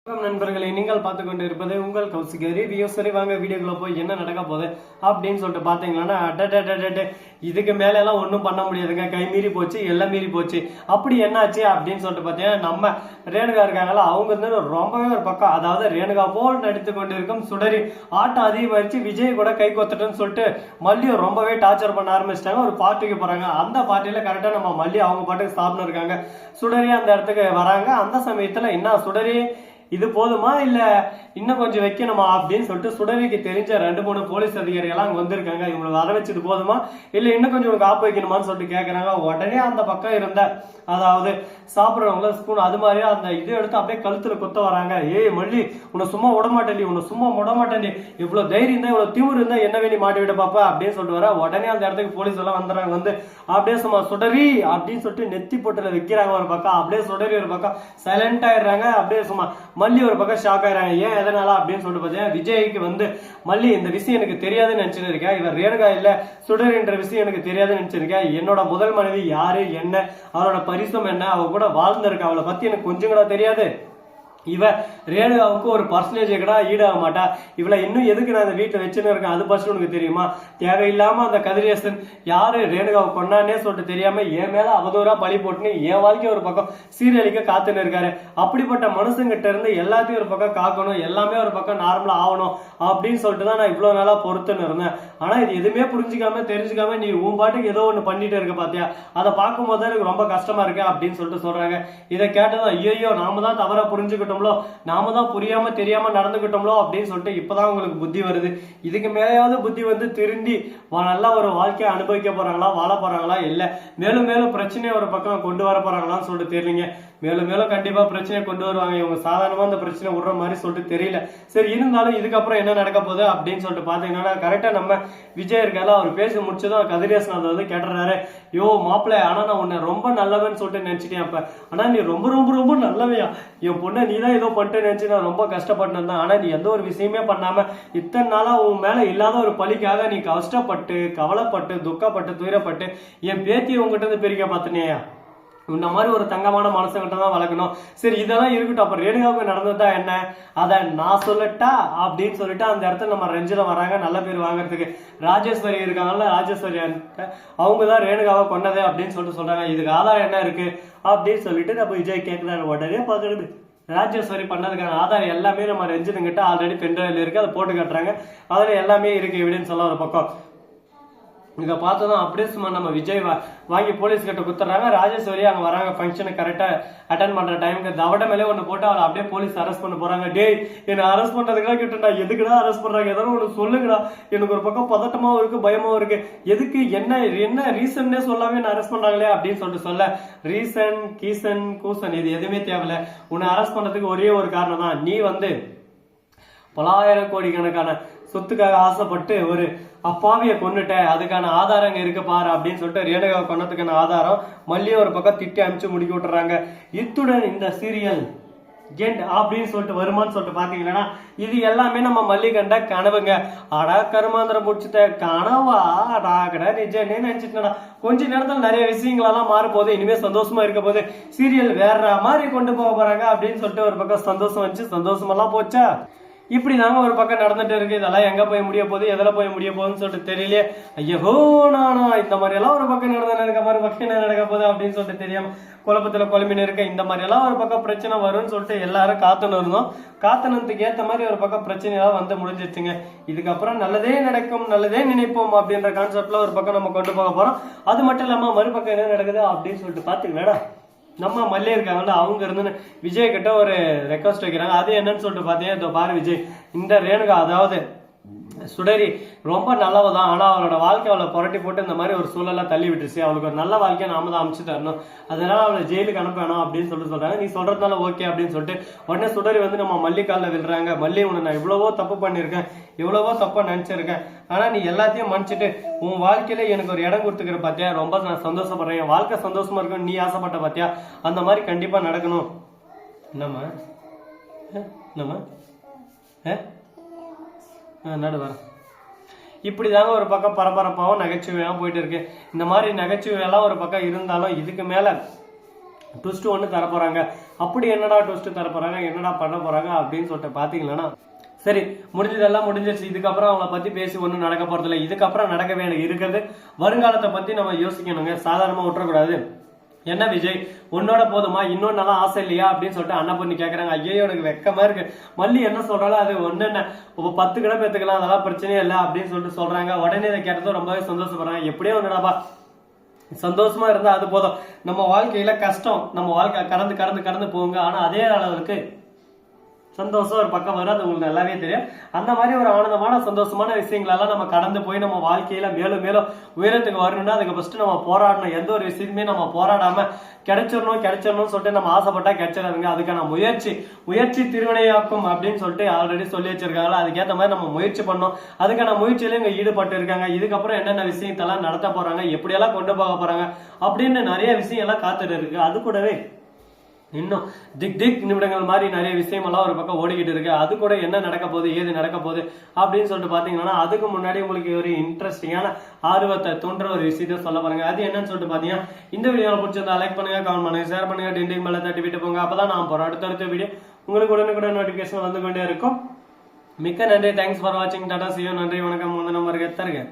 நண்பர்களை நீங்கள் பார்த்து கொண்டு இருப்பது உங்கள் கௌசிக ரிவ்யூ. சரி வாங்க வீடியோக்குள்ள போய் என்ன நடக்க போகுது அப்படின்னு சொல்லிட்டு பாத்தீங்கன்னா இதுக்கு மேல எல்லாம் ஒன்றும் பண்ண முடியாதுங்க. கை மீறி போச்சு, எல்லாம் மீறி போச்சு. அப்படி என்னாச்சு அப்படின்னு சொல்லிட்டு பாத்தீங்கன்னா நம்ம ரேணுகா இருக்காங்களா, அவங்க வந்து ரொம்பவே ஒரு பக்கம், அதாவது ரேணுகா போல் நடித்து கொண்டிருக்கும் சுடரி ஆட்டம் அதிகமாயிருச்சு. விஜய் கூட கை கொத்துட்டுன்னு சொல்லிட்டு மல்லியும் ரொம்பவே டார்ச்சர் பண்ண ஆரம்பிச்சிட்டாங்க. ஒரு பார்ட்டிக்கு போறாங்க. அந்த பார்ட்டியில கரெக்டா நம்ம மல்லி அவங்க பாட்டுக்கு சாப்பிட்டு இருக்காங்க. சுடரி அந்த இடத்துக்கு வராங்க. அந்த சமயத்துல என்ன சுடரி இது போதுமா இல்ல இன்னும் கொஞ்சம் வைக்கணுமா அப்படின்னு சொல்லிட்டு சுடரிக்கு தெரிஞ்ச 2-3 போலீஸ் அதிகாரிகள் அங்க வந்திருக்காங்க. இவங்களை வர வச்சது போதுமா இல்ல இன்னும் கொஞ்சம் உனக்கு ஆப்பு வைக்கணுமான்னு சொல்லிட்டு கேட்கறாங்க. உடனே அந்த பக்கம் இருந்த அதாவது சாப்பிடுறவங்கள ஸ்பூன் அது மாதிரி அந்த இது எடுத்து அப்படியே கழுத்துல குத்த வராங்க. ஏய் மல்லி, உன்னை சும்மா விட மாட்டேன், உன்னை சும்மா விட மாட்டேன், இவ்வளவு தைரியம் இருந்தா இவ்வளவு திமிர் இருந்தா என்ன வேணி மாட்டி விட பாப்பா அப்படின்னு சொல்லிட்டு வர. உடனே அந்த இடத்துக்கு போலீஸ் எல்லாம் வந்துடுறாங்க. வந்து அப்படியே சும்மா சுடரி அப்படின்னு சொல்லிட்டு நெத்தி போட்டுல வைக்கிறாங்க ஒரு பக்கம். அப்படியே சுடரி ஒரு பக்கம் சைலண்ட் ஆயிடுறாங்க. அப்படியே சும்மா மல்லி ஒரு பக்கம் ஷாக் ஆயிடுறாங்க. ஏன் எதனால அப்படின்னு சொல்லிட்டு பார்த்தீங்கன்னா விஜய்க்கு வந்து மல்லி இந்த விஷயம் எனக்கு தெரியாதுன்னு நினைச்சுட்டு இருக்கேன். இவர் ரேணுகா இல்ல சுடர்ன்ற விஷயம் எனக்கு தெரியாதுன்னு நினைச்சிருக்கேன். என்னோட முதல் மனைவி யாரு, என்ன அவரோட பரிசம் என்ன, அவ கூட வாழ்ந்திருக்க, அவளை பத்தி எனக்கு கொஞ்சம் கூட தெரியாது. இவ ரேணுகாவுக்கு ஒரு பர்சன்டேஜ் கூட ஈடாக மாட்டா. இவளை இன்னும் எதுக்கு நான் அந்த வீட்டில் வச்சுன்னு இருக்கேன் அது பர்சன் உனக்கு தெரியுமா? தேவையில்லாம அந்த கதிரேசன் யாரு ரேணுகாவை கொண்டானே சொல்லிட்டு தெரியாம என் மேல அவதூறா பழி போட்டுன்னு என் வாழ்க்கை ஒரு பக்கம் சீரழிக்க காத்துன்னு இருக்காரு. அப்படிப்பட்ட மனுஷங்கிட்ட இருந்து எல்லாத்தையும் ஒரு பக்கம் காக்கணும், எல்லாமே ஒரு பக்கம் நார்மலா ஆகணும் அப்படின்னு சொல்லிட்டு தான் நான் இவ்வளவு நாளா பொறுத்துன்னு இருந்தேன். ஆனா இது எதுவுமே புரிஞ்சுக்காம தெரிஞ்சுக்காம நீ உன் பாட்டுக்கு ஏதோ ஒண்ணு பண்ணிட்டு இருக்க பாத்தியா, அதை பார்க்கும் போது எனக்கு ரொம்ப கஷ்டமா இருக்கு அப்படின்னு சொல்லிட்டு சொல்றாங்க. இதை கேட்டதும் ஐயோ நாம தான் தவறா புரிஞ்சுக்கிட்டோம், நாம தான் புரியாம தெரியாம நடந்துகிட்டோம்லோ அப்படின்னு சொல்லிட்டு இப்பதான் உங்களுக்கு புத்தி வருது. இதுக்கு மேலேயாவது புத்தி வந்து திருந்தி நல்லா ஒரு வாழ்க்கையை அனுபவிக்க போறாங்களா, வாழ போறாங்களா, இல்ல மேலும் மேலும் பிரச்சனையை ஒரு பக்கம் கொண்டு வர போறாங்களான்னு சொல்லிட்டு தெரியலீங்க. மேலும் மேலும் கண்டிப்பா பிரச்சனையை கொண்டு வருவாங்க. இவங்க சாதாரணமா அந்த பிரச்சனை விடுற மாதிரி சொல்லிட்டு தெரியல. சரி இருந்தாலும் இதுக்கப்புறம் என்ன நடக்க போகுது அப்படின்னு சொல்லிட்டு பாத்தீங்கன்னா கரெக்டா நம்ம விஜய் இருக்கால, அவர் பேசி முடிச்சதும் கதிரேசன் அதை வந்து கேட்டுறாரு. யோ மாப்பிள்ள, ஆனா நான் உன்னை ரொம்ப நல்லவன்னு சொல்லிட்டு நினைச்சிட்டேன். அப்ப ஆனா நீ ரொம்ப ரொம்ப ரொம்ப நல்லவையா, என் பொண்ணை நீதான் ஏதோ பண்ணிட்டு நினைச்சு நான் ரொம்ப கஷ்டப்பட்டு. ஆனா நீ எந்த ஒரு விஷயமே பண்ணாம இத்தனை நாளா உன் மேல இல்லாத ஒரு பழிக்காக நீ கஷ்டப்பட்டு கவலைப்பட்டு துக்கப்பட்டு துயரப்பட்டு என் பேத்தியை உங்ககிட்ட இருந்து பிரிக்க பார்த்தினியா? இந்த மாதிரி ஒரு தங்கமான மனசுகிட்ட தான் வளர்க்கணும். சரி இதெல்லாம் இருக்கட்டும், அப்ப ரேணுகாவுக்கு நடந்ததா என்ன அத நான் சொல்லட்டா அப்படின்னு சொல்லிட்டு அந்த இடத்துல நம்ம ரஞ்சிதா வராங்க நல்ல பேர் வாங்குறதுக்கு. ராஜேஸ்வரி இருக்காங்கல்ல, ராஜேஸ்வரி அவங்கதான் ரேணுகாவை கொண்டது அப்படின்னு சொல்லிட்டு சொல்றாங்க. இதுக்கு ஆதாரம் என்ன இருக்கு அப்படின்னு சொல்லிட்டு நம்ம விஜய் கேட்கிறாரு. உடனே பாக்குறது ராஜேஸ்வரி பண்ணதுக்கான ஆதாரம் எல்லாமே நம்ம ரஞ்சிதங்கிட்ட ஆல்ரெடி பென்ட்ரைவ்ல இருக்கு, அதை போட்டு காட்டுறாங்க. அதுல எல்லாமே இருக்கு எவிடன்ஸ் எல்லாம் ஒரு பக்கம். இதை பார்த்ததும் அப்படியே சும்மா நம்ம விஜய் வாங்கி போலீஸ் கிட்ட குத்துறாங்க. ராஜேஸ்வரி அங்க வராங்க ஃபங்க்ஷனை கரெக்டா அட்டன் பண்ற டைமுக்கு தவட மேலே ஒண்ணு போட்டு அவளை அப்படியே போலீஸ் அரெஸ்ட் பண்ண போறாங்க. டேய் என்ன அரெஸ்ட் பண்றதுக்கா கிட்டா, எதுக்குடா அரெஸ்ட் பண்றாங்க, ஏதாவது ஒண்ணு சொல்லுங்கடா, எனக்கு ஒரு பக்கம் பதட்டமாவும் இருக்கு பயமாவும் இருக்கு, எதுக்கு என்ன என்ன ரீசன்னே சொல்லாம என்ன அரெஸ்ட் பண்றாங்களே அப்படின்னு சொல்லிட்டு சொல்ல. ரீசன் கீசன் கூசன் இது எதுவுமே தேவையில்ல, உன்னை அரெஸ்ட் பண்றதுக்கு ஒரே ஒரு காரணம் தான், நீ வந்து பலாயிரம் கோடி கணக்கான சொத்துக்காக ஆசைப்பட்டு ஒரு அப்பாவிய கொண்டுட்ட, அதுக்கான ஆதாரங்க இருக்கு பாரு அப்படின்னு சொல்லிட்டு ரேணுகா கொண்டதுக்கான ஆதாரம் மல்லியும் ஒரு பக்கம் திட்டி அனுப்பிச்சு முடிக்க விட்டுறாங்க. இத்துடன் இந்த சீரியல் எண்ட் அப்படின்னு சொல்லிட்டு வருமானு சொல்லிட்டு பாத்தீங்கன்னா இது எல்லாமே நம்ம மல்லி கண்ட கனவுங்க. அடா கருமாந்திரம் முடிச்சுட்ட கனவா டாகட நிஜனே நினைச்சிட்டா. கொஞ்ச நேரத்தில் நிறைய விஷயங்களெல்லாம் மாற போகுது, இனிமே சந்தோஷமா இருக்க போது, சீரியல் வேற மாதிரி கொண்டு போக போறாங்க அப்படின்னு சொல்லிட்டு ஒரு பக்கம் சந்தோஷம் வந்துச்சு. சந்தோஷமெல்லாம் போச்சா இப்படி தாங்க ஒரு பக்கம் நடந்துட்டு இருக்கு. இதெல்லாம் எங்க போய் முடிய போகுது, எதில் போய் முடிய போகுதுன்னு சொல்லிட்டு தெரியலையே. ஐயோ நானா இந்த மாதிரி எல்லாம் ஒரு பக்கம் நடந்து இருக்க மாதிரி பக்கம் என்ன நடக்க போகுது அப்படின்னு சொல்லிட்டு தெரியாம குழப்பத்துல குழம்பின்னு இருக்க. இந்த மாதிரி எல்லாம் ஒரு பக்கம் பிரச்சனை வரும்னு சொல்லிட்டு எல்லாரும் காத்துன்னு இருந்தோம். காத்தனத்துக்கு ஏற்ற மாதிரி ஒரு பக்கம் பிரச்சனையெல்லாம் வந்து முடிஞ்சிருச்சுங்க. இதுக்கப்புறம் நல்லதே நடக்கும், நல்லதே நினைப்போம் அப்படின்ற கான்செப்ட்ல ஒரு பக்கம் நம்ம கொண்டு போக போறோம். அது மட்டும் இல்லாம மறுபக்கம் என்ன நடக்குது அப்படின்னு சொல்லிட்டு பாத்துக்கலடா நம்ம மல்லி இருக்காங்கல்ல, அவங்க இருந்து விஜய் கிட்ட ஒரு ரெக்வஸ்ட் வைக்கிறாங்க. அது என்னன்னு சொல்லிட்டு பாத்தீங்கன்னா பாரு விஜய், இந்த ரேணுகா அதாவது சுடரி ரொம்ப நல்லவதான், ஆனா அவளோட வாழ்க்கை அவளை புரட்டி போட்டு இந்த மாதிரி ஒரு சூழலா தள்ளி விட்டுருச்சு, அவளுக்கு ஒரு நல்ல வாழ்க்கையை நாம தான் அமைச்சு தரணும், அதனால அவளை ஜெயிலுக்கு அனுப்ப வேணும் அப்படின்னு சொல்லிட்டு சொல்றாங்க. நீ சொல்றதுனால ஓகே அப்படின்னு சொல்லிட்டு உடனே சுடரி வந்து நம்ம மல்லி காலில் விழுறாங்க. மல்லி உன்னை நான் இவ்வளவோ தப்பு பண்ணிருக்கேன், எவ்வளவோ தப்பா நினைச்சிருக்கேன், ஆனா நீ எல்லாத்தையும் மன்னிச்சுட்டு உன் வாழ்க்கையில எனக்கு ஒரு இடம் கொடுத்துக்கிற பாத்தியா, ரொம்ப நான் சந்தோஷப்படுறேன், என் வாழ்க்கை சந்தோஷமா இருக்கும், நீ ஆசைப்பட்ட பாத்தியா, அந்த மாதிரி கண்டிப்பா நடக்கணும். நம்ம நடுவர இப்படிதாங்க ஒரு பக்கம் பரபரப்பாகவும் நகைச்சுவையாகவும் போயிட்டு இருக்கு. இந்த மாதிரி நகைச்சுவையெல்லாம் ஒரு பக்கம் இருந்தாலும் இதுக்கு மேல ட்விஸ்ட் ஒன்று தரப்போறாங்க. அப்படி என்னடா ட்விஸ்ட் தர போறாங்க, என்னடா பண்ண போறாங்க அப்படின்னு சொல்லிட்டு பாத்தீங்கன்னா, சரி முடிஞ்சதெல்லாம் முடிஞ்சிருச்சு. இதுக்கப்புறம் அவங்கள பத்தி பேசி ஒன்றும் நடக்க போறது இல்லை. இதுக்கப்புறம் நடக்க வேண்டிய இருக்கிறது வருங்காலத்தை பத்தி நம்ம யோசிக்கணுங்க. சாதாரணமா விட்டுறக்கூடாது. என்ன விஜய் உன்னோட போதுமா, இன்னொன்னெல்லாம் ஆசை இல்லையா அப்படின்னு சொல்லிட்டு அண்ணா கேக்குறாங்க. ஐயோ எனக்கு வெக்கமா இருக்கு. மல்லி என்ன சொல்றாலும் அது ஒண்ணு என்ன 10 கிலோ பேத்துக்கலாம், அதெல்லாம் பிரச்சனையே இல்லை அப்படின்னு சொல்லிட்டு சொல்றாங்க. உடனே இதை கேட்டதும் ரொம்பவே சந்தோஷப்படுறாங்க. எப்படியோ ஒண்ணுடாப்பா, சந்தோஷமா இருந்தா அது போதும். நம்ம வாழ்க்கையில கஷ்டம் நம்ம வாழ்க்கை கடந்து கடந்து கடந்து போங்க. ஆனா அதே அளவுக்கு சந்தோஷம் ஒரு பக்கம் வரும், அது உங்களுக்கு நல்லாவே தெரியும். அந்த மாதிரி ஒரு ஆனந்தமான சந்தோஷமான விஷயங்களெல்லாம் நம்ம கடந்து போய் நம்ம வாழ்க்கையில மேலும் மேலும் உயரத்துக்கு வரணும்னா அதுக்கு ஃபர்ஸ்ட் நம்ம போராடணும். எந்த ஒரு விஷயத்தையுமே நம்ம போராடாம கிடைச்சிடணும்னு சொல்லிட்டு நம்ம ஆசைப்பட்டா கிடைச்சிடாதுங்க. அதுக்கான முயற்சி திருவினையாக்கும் அப்படின்னு சொல்லிட்டு ஆல்ரெடி சொல்லி வச்சிருக்காங்களா, அதுக்கேற்ற மாதிரி நம்ம முயற்சி பண்ணோம். அதுக்கான முயற்சியில இங்க ஈடுபட்டு இருக்காங்க. இதுக்கப்புறம் என்னென்ன விஷயத்தெல்லாம் நடத்த போறாங்க, எப்படியெல்லாம் கொண்டு போக போறாங்க அப்படின்னு நிறைய விஷயம் எல்லாம் காத்துட்டு இருக்கு. அது கூடவே இன்னும் திக் நிமிடங்கள் மாதிரி நிறைய விஷயம் எல்லாம் ஒரு பக்கம் ஓடிக்கிட்டு இருக்கு. அது கூட என்ன நடக்க போகுது, ஏது நடக்க போகுது அப்படின்னு சொல்லிட்டு பாத்தீங்கன்னா, அதுக்கு முன்னாடி உங்களுக்கு ஒரு இன்ட்ரெஸ்டிங்கான ஆர்வத்தை தோன்ற ஒரு விஷயத்த சொல்ல பாருங்க. அது என்னன்னு சொல்லிட்டு பாத்தீங்கன்னா, இந்த வீடியோ பிடிச்சிருந்தா லைக் பண்ணுங்க, கமெண்ட் பண்ணுங்க, ஷேர் பண்ணுங்க, டிண்டிங் மேல தட்டி விட்டு போங்க. அப்பதான் நான் போறேன் அடுத்த வீடியோ உங்களுக்கு உடனுக்குடன் நோட்டிபிகேஷன் வந்து கொண்டே இருக்கும். மிக்க நன்றி. தேங்க்ஸ் ஃபார் வாட்சிங். Tata, see you. நன்றி, வணக்கம். முதல் நம்பருக்கு தருங்க.